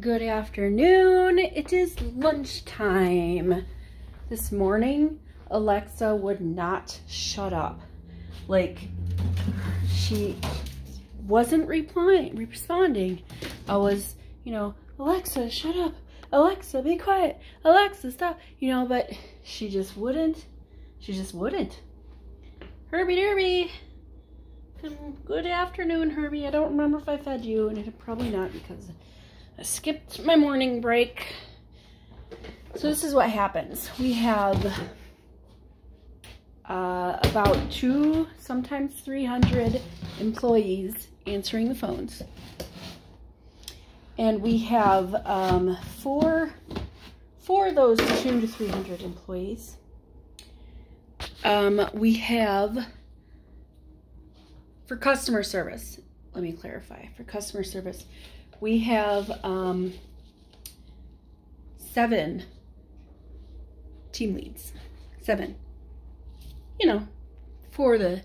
Good afternoon. It is lunchtime. This morning, Alexa would not shut up. Like, she wasn't responding. I was, Alexa, shut up. Alexa, be quiet. Alexa, stop. But she just wouldn't. She just wouldn't. Herbie Derby. Good afternoon, Herbie. I don't remember if I fed you, and probably not because I skipped my morning break. So this is what happens. We have about 200, sometimes 300 employees answering the phones. And we have four of those 200 to 300 employees. We have, for customer service, let me clarify. For customer service, we have 7 team leads. 7. For the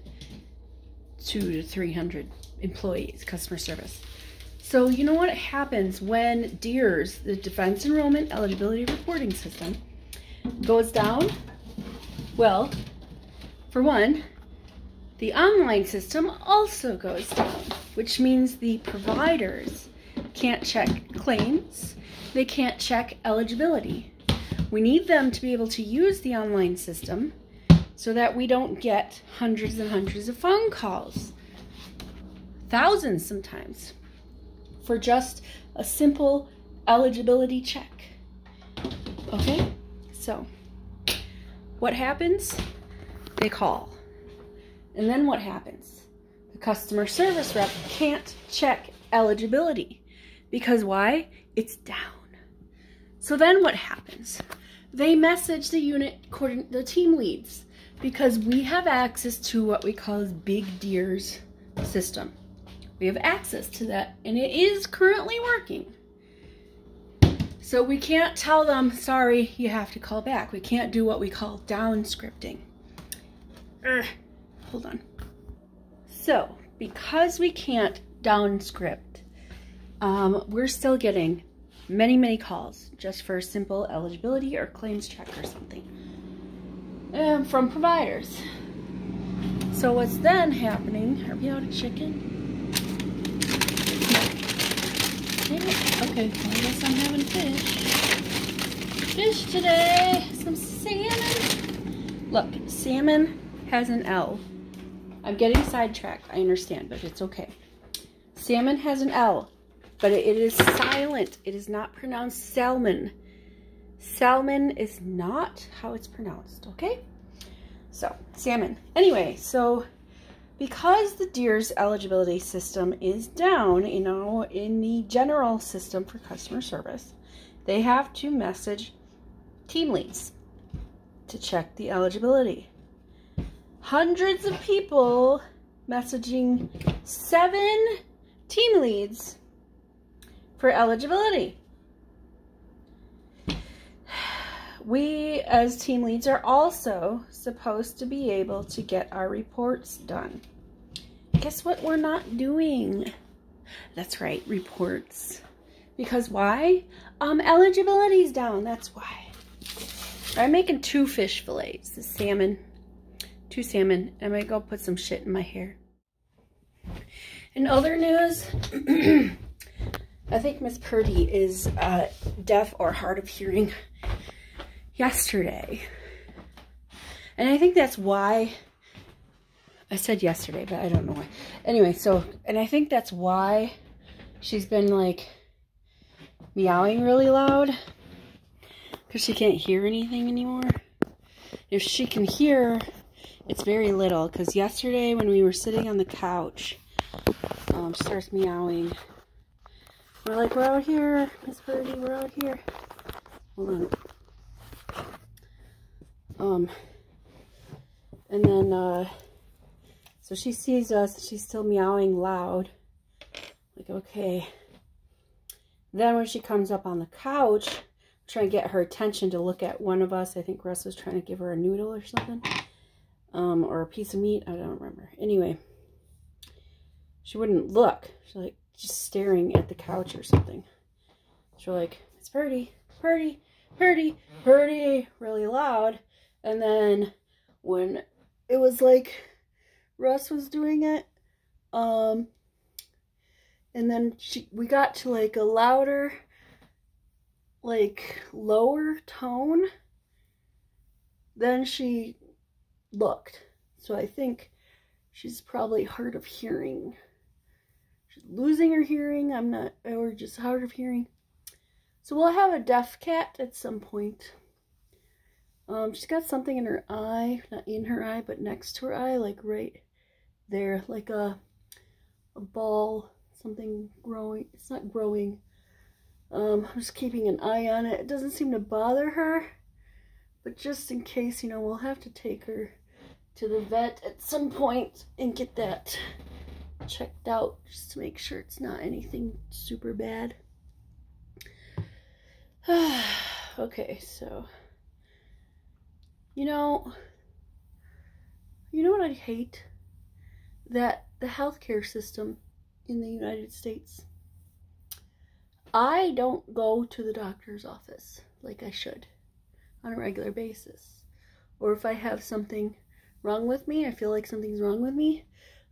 200 to 300 employees, customer service. So you know what happens when DEERS, the Defense Enrollment Eligibility Reporting System, goes down? Well, for one, the online system also goes down, which means the providers can't check claims, they can't check eligibility. We need them to be able to use the online system so that we don't get hundreds and hundreds of phone calls, thousands sometimes, for just a simple eligibility check. Okay, so what happens? They call. And then what happens? The customer service rep can't check eligibility. Because why? It's down. So then what happens? They message the unit, the team leads, because we have access to what we call as Big DEERS system. We have access to that, and it is currently working. So we can't tell them, sorry, you have to call back. We can't do what we call down scripting. Hold on. So, because we can't down script, we're still getting many, many calls just for a simple eligibility or claims check or something from providers. So what's then happening? Are we out of chicken? Okay, well, I guess I'm having fish. Fish today. Some salmon. Look, salmon has an L. I'm getting sidetracked, I understand, but it's okay. Salmon has an L, but it is silent. It is not pronounced salmon. Salmon is not how it's pronounced, okay? So, salmon. Anyway, so because the DEERS eligibility system is down, in the general system for customer service, they have to message team leads to check the eligibility. Hundreds of people messaging 7 team leads for eligibility. We, as team leads, are also supposed to be able to get our reports done. Guess what we're not doing? That's right, reports. Because why? Eligibility's down, that's why. I'm making 2 fish fillets, the salmon. 2 salmon. I'm gonna go put some shit in my hair. In other news, I think Miss Purdy is deaf or hard of hearing yesterday. And I think that's why, I said yesterday, but I don't know why. Anyway, and I think that's why she's been like meowing really loud, because she can't hear anything anymore. If she can hear, it's very little, because yesterday when we were sitting on the couch, she starts meowing. We're like, we're out here, Miss Purdy, we're out here. Hold on. And then, so she sees us, she's still meowing loud. Like, okay. Then when she comes up on the couch, I'm trying to get her attention to look at one of us. I think Russ was trying to give her a noodle or something. Or a piece of meat, I don't remember. Anyway, she wouldn't look. She's like just staring at the couch or something. So we're like, it's Purdy, Purdy, Purdy, Purdy, really loud. And then when it was like Russ was doing it, and then we got to like a louder, like lower tone, then she looked. So I think she's probably hard of hearing. She's losing her hearing, or just hard of hearing. So we'll have a deaf cat at some point. She's got something in her eye, not in her eye, but next to her eye, like right there, like a ball, something growing. It's not growing. I'm just keeping an eye on it. It doesn't seem to bother her, but just in case, you know, we'll have to take her to the vet at some point and get that checked out just to make sure it's not anything super bad. Okay, so you know what I hate? That the healthcare system in the United States, I don't go to the doctor's office like I should on a regular basis. Or if I have something wrong with me, I feel like something's wrong with me,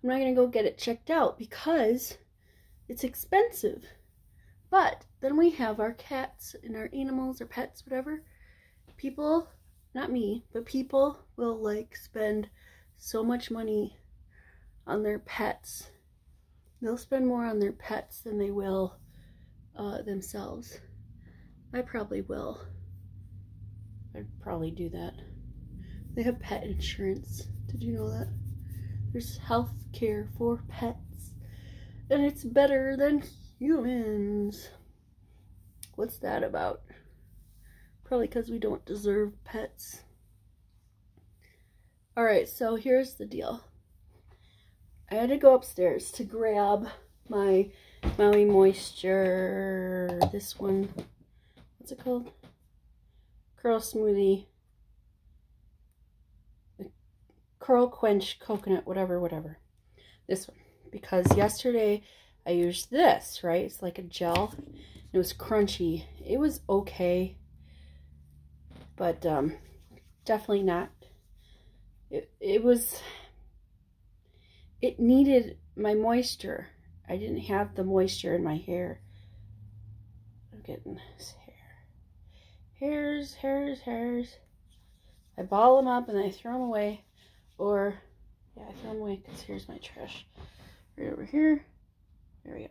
I'm not going to go get it checked out because it's expensive. But then we have our cats and our animals or pets, whatever. People, not me, but people will like spend so much money on their pets. They'll spend more on their pets than they will themselves. I probably will. I'd probably do that. They have pet insurance. Did you know that? There's health care for pets. And it's better than humans. What's that about? Probably because we don't deserve pets. Alright, so here's the deal. I had to go upstairs to grab my Maui Moisture, this one, what's it called? Curl Smoothie, Curl Quench Coconut, whatever. This one. Because yesterday I used this, right? It's like a gel. It was crunchy. It was okay. But definitely not. It needed my moisture. I didn't have the moisture in my hair. I'm getting this hairs. I ball them up and I throw them away. Or, yeah, I throw them away because here's my trash. Right over here. There we go.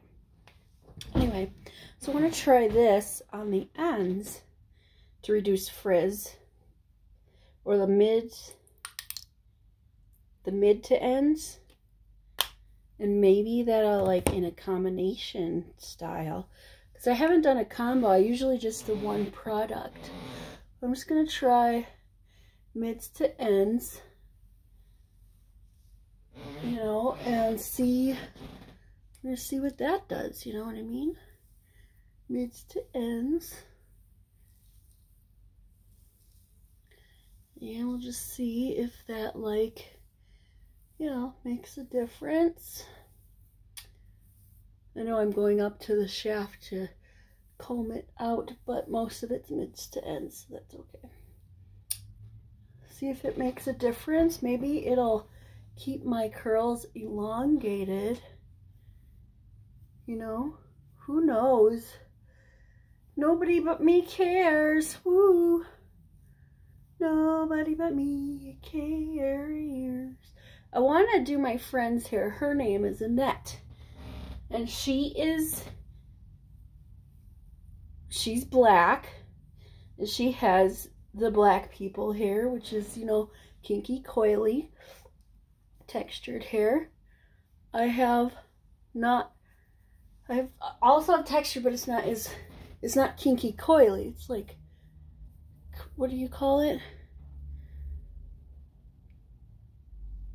Anyway, so I want to try this on the ends to reduce frizz. Or the mid to ends. And maybe that'll like in a combination style. Because I haven't done a combo. I usually just the one product. I'm just going to try mids to ends. You know, and see. I'm going to see what that does. You know what I mean? Mids to ends. And we'll just see if that like, you know, makes a difference. I know I'm going up to the shaft to comb it out, but most of it's mids to ends, so that's okay. See if it makes a difference. Maybe it'll keep my curls elongated. You know, who knows? Nobody but me cares. Woo! Nobody but me cares. I want to do my friend's hair. Her name is Annette. And she's black. And she has the black people hair, which is, you know, kinky, coily, textured hair. I also have texture, but it's not kinky, coily. It's like, what do you call it?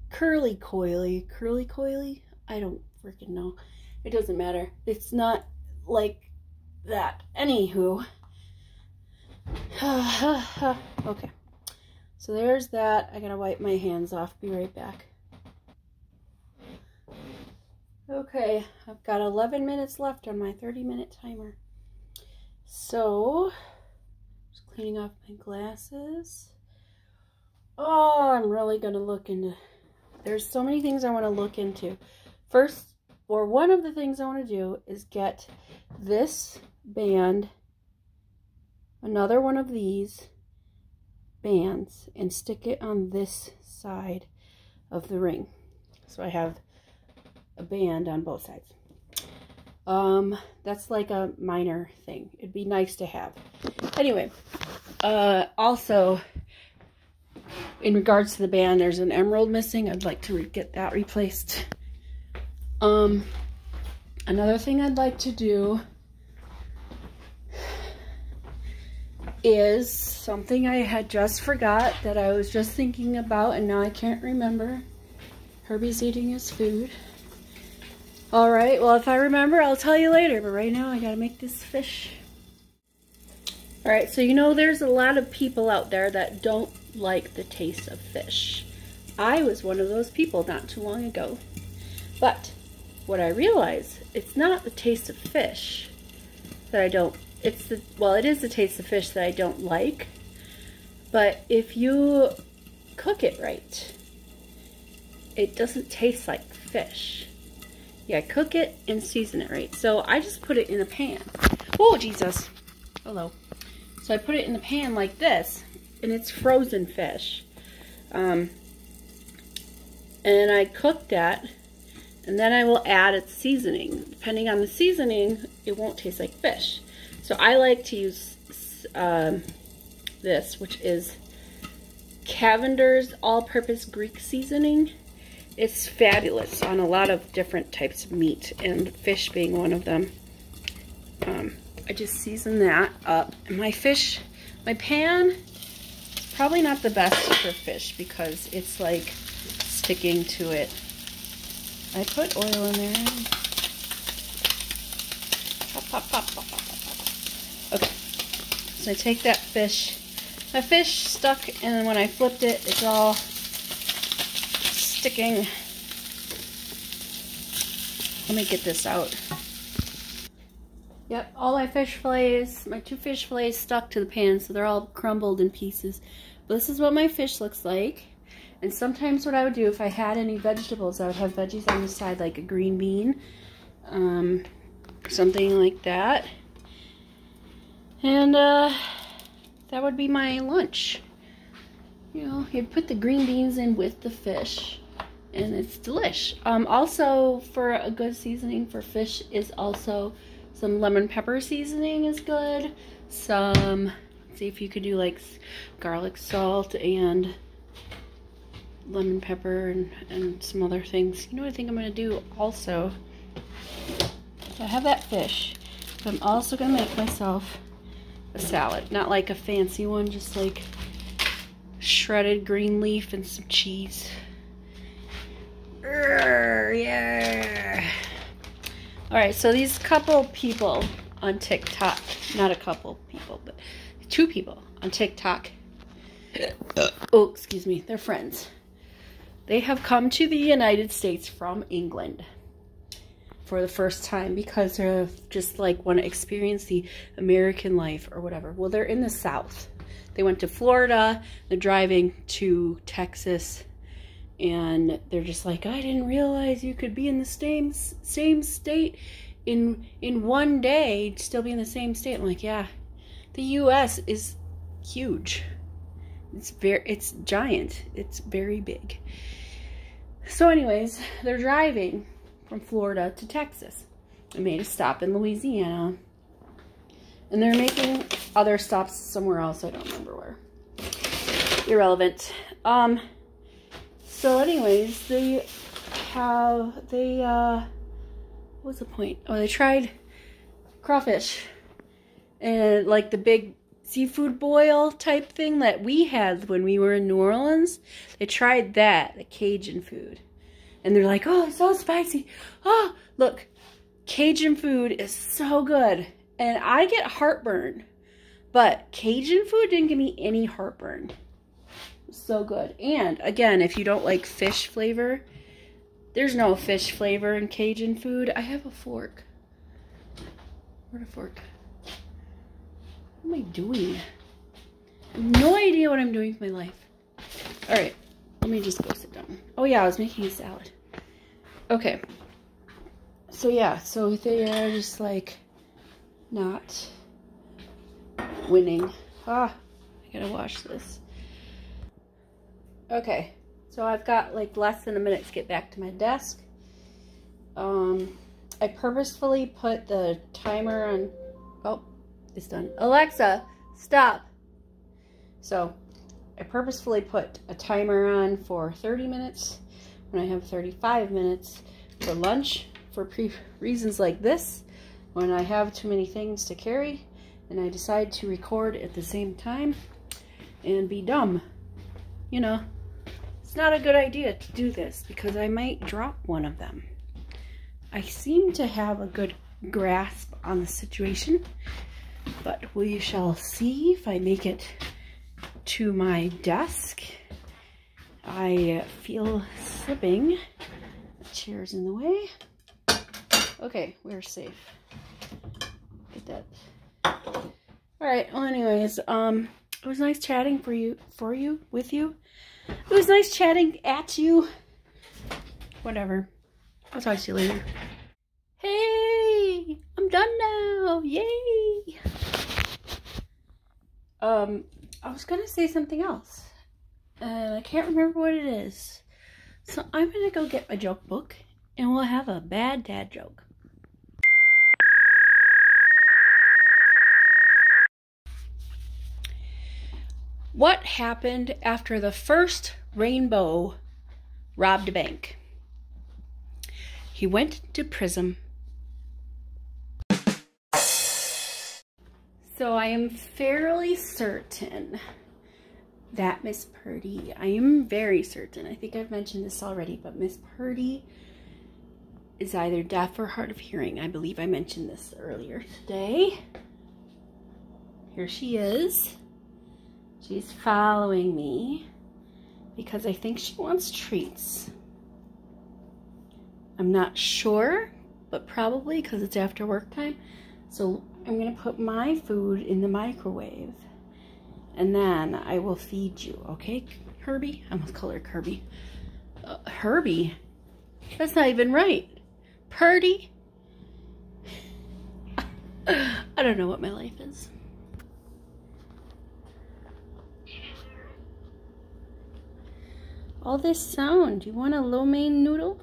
Curly coily. I don't freaking know. It doesn't matter. It's not like that. Anywho. Okay. So there's that. I gotta wipe my hands off. Be right back. Okay. I've got 11 minutes left on my 30-minute timer. So, just cleaning off my glasses. Oh, I'm really going to look into... There's so many things I want to look into. First, or one of the things I want to do is get this band, another one of these bands, and stick it on this side of the ring. So I have a band on both sides. That's like a minor thing. It'd be nice to have. Anyway, also, in regards to the band, there's an emerald missing. I'd like to get that replaced. Another thing I'd like to do is something I had just forgot that I was just thinking about, and now I can't remember. Herbie's eating his food. Alright, well, if I remember, I'll tell you later, but right now I gotta make this fish. Alright, so you know there's a lot of people out there that don't like the taste of fish. I was one of those people not too long ago. But what I realized, it's not the taste of fish that I don't, well, it is the taste of fish that I don't like, but if you cook it right, it doesn't taste like fish. Yeah, cook it and season it right. So I just put it in a pan. Oh, Jesus. Hello. So I put it in the pan like this, and it's frozen fish. And I cook that, and then I will add its seasoning. Depending on the seasoning, it won't taste like fish. So I like to use this, which is Cavender's All-Purpose Greek Seasoning. It's fabulous on a lot of different types of meat, and fish being one of them. I just season that up. And my pan, probably not the best for fish because it's like sticking to it. I put oil in there. Pop, pop, pop, pop, pop, pop, pop. Okay, so I take that fish. My fish stuck, and then when I flipped it, it's all sticking. Let me get this out. Yep, all my fish fillets, my 2 fish fillets stuck to the pan, so they're all crumbled in pieces. But this is what my fish looks like. And sometimes what I would do if I had any vegetables, I would have veggies on the side, like a green bean, something like that. And that would be my lunch. You know, you'd put the green beans in with the fish, and it's delish. Also, for a good seasoning for fish is also some lemon pepper seasoning is good. Some, let's see if you could do like garlic salt and lemon pepper and some other things. You know what I think I'm going to do also? So I have that fish, but I'm also going to make myself a salad. Not like a fancy one, just like shredded green leaf and some cheese. Yeah. Alright, so these couple people on TikTok, not a couple people, but 2 people on TikTok. Oh, excuse me, they're friends. They have come to the United States from England for the first time because they're just like want to experience the American life or whatever. Well, they're in the South. They went to Florida, they're driving to Texas, and they're just like, I didn't realize you could be in the same state in one day, still be in the same state. I'm like, yeah, the U.S. is huge. It's giant. It's very big. So anyways, they're driving from Florida to Texas. They made a stop in Louisiana. And they're making other stops somewhere else. I don't remember where. Irrelevant. So anyways, what's the point? Oh, they tried crawfish. And like the big seafood boil type thing that we had when we were in New Orleans. They tried that, the Cajun food. And they're like, oh, it's so spicy. Oh, look, Cajun food is so good. And I get heartburn. But Cajun food didn't give me any heartburn. So good. And again, if you don't like fish flavor, there's no fish flavor in Cajun food. I have a fork. Where'd a fork? am I doing? I have no idea what I'm doing with my life. All right, let me just go sit down. Oh yeah, I was making a salad. Okay. So yeah, so they are just like not winning. I gotta wash this. Okay, so I've got like less than a minute to get back to my desk. I purposefully put the timer on. Oh, it's done. Alexa, stop. So I purposefully put a timer on for 30 minutes when I have 35 minutes for lunch for reasons like this, when I have too many things to carry and I decide to record at the same time and be dumb. You know, it's not a good idea to do this because I might drop one of them. I seem to have a good grasp on the situation, but we shall see if I make it to my desk. I feel slipping. The chair's in the way. Okay, we're safe. Get that. All right. Well, anyways, it was nice chatting with you. It was nice chatting at you. Whatever. I'll talk to you later. Hey, I'm done now. Yay. I was gonna say something else, and I can't remember what it is. So I'm gonna go get my joke book, and we'll have a bad dad joke. What happened after the first rainbow robbed a bank? He went to prison. So I am fairly certain that Miss Purdy, I am very certain, I think I've mentioned this already, but Miss Purdy is either deaf or hard of hearing. I believe I mentioned this earlier today. Here she is. She's following me because I think she wants treats. I'm not sure, but probably because it's after work time. So I'm gonna put my food in the microwave and then I will feed you, okay, Herbie? I almost call her Kirby. Herbie? That's not even right. Purdy? I don't know what my life is. All this sound. You want a lo mein noodle?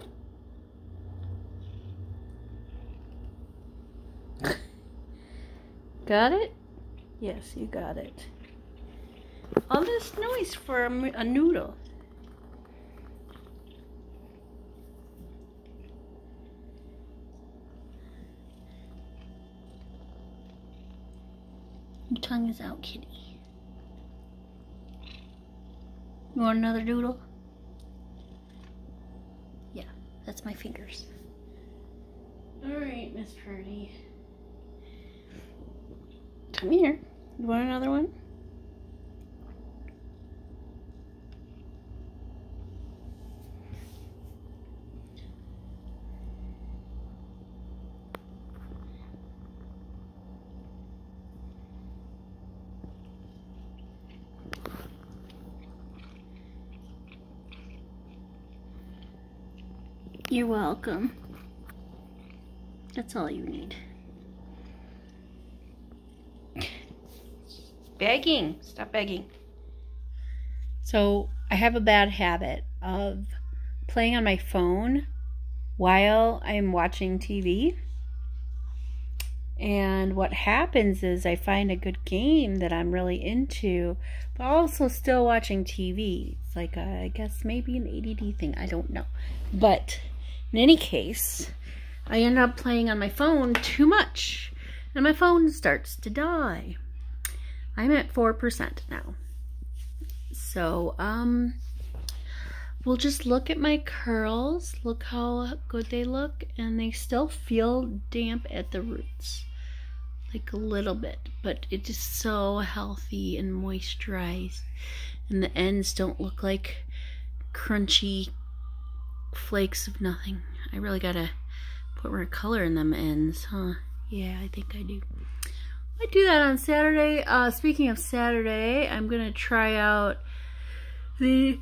Got it? Yes, you got it. All this noise for a noodle. Your tongue is out, kitty. You want another noodle? Yeah, that's my fingers. Alright, Miss Purdy. Come here. You want another one? You're welcome. That's all you need. Begging. Stop begging. So I have a bad habit of playing on my phone while I'm watching TV. And what happens is I find a good game that I'm really into, but also still watching TV. It's like, I guess maybe an ADD thing. I don't know. But in any case, I end up playing on my phone too much. And my phone starts to die. I'm at 4% now. So, we'll just look at my curls. Look how good they look. And they still feel damp at the roots. Like a little bit. But it is so healthy and moisturized. And the ends don't look like crunchy flakes of nothing. I really gotta put more color in them ends, huh? Yeah, I think I do. I do that on Saturday. Speaking of Saturday, I'm gonna try out the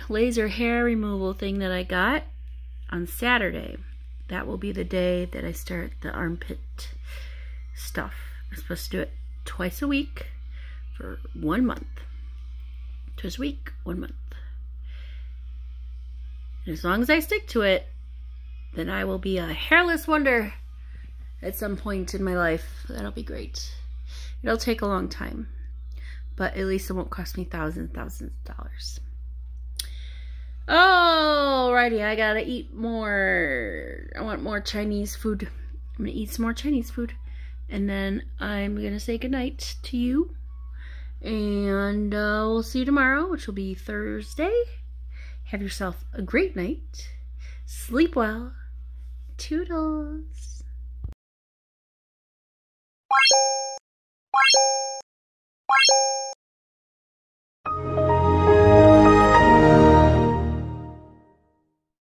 laser hair removal thing that I got on Saturday. That will be the day that I start the armpit stuff. I'm supposed to do it twice a week for 1 month. Twice a week, 1 month. And as long as I stick to it, then I will be a hairless wonder at some point in my life. That'll be great. It'll take a long time, but at least it won't cost me thousands of dollars. Alrighty, I gotta eat more. I want more Chinese food. I'm gonna eat some more Chinese food, and then I'm gonna say goodnight to you, and we'll see you tomorrow, which will be Thursday. Have yourself a great night. Sleep well. Toodles.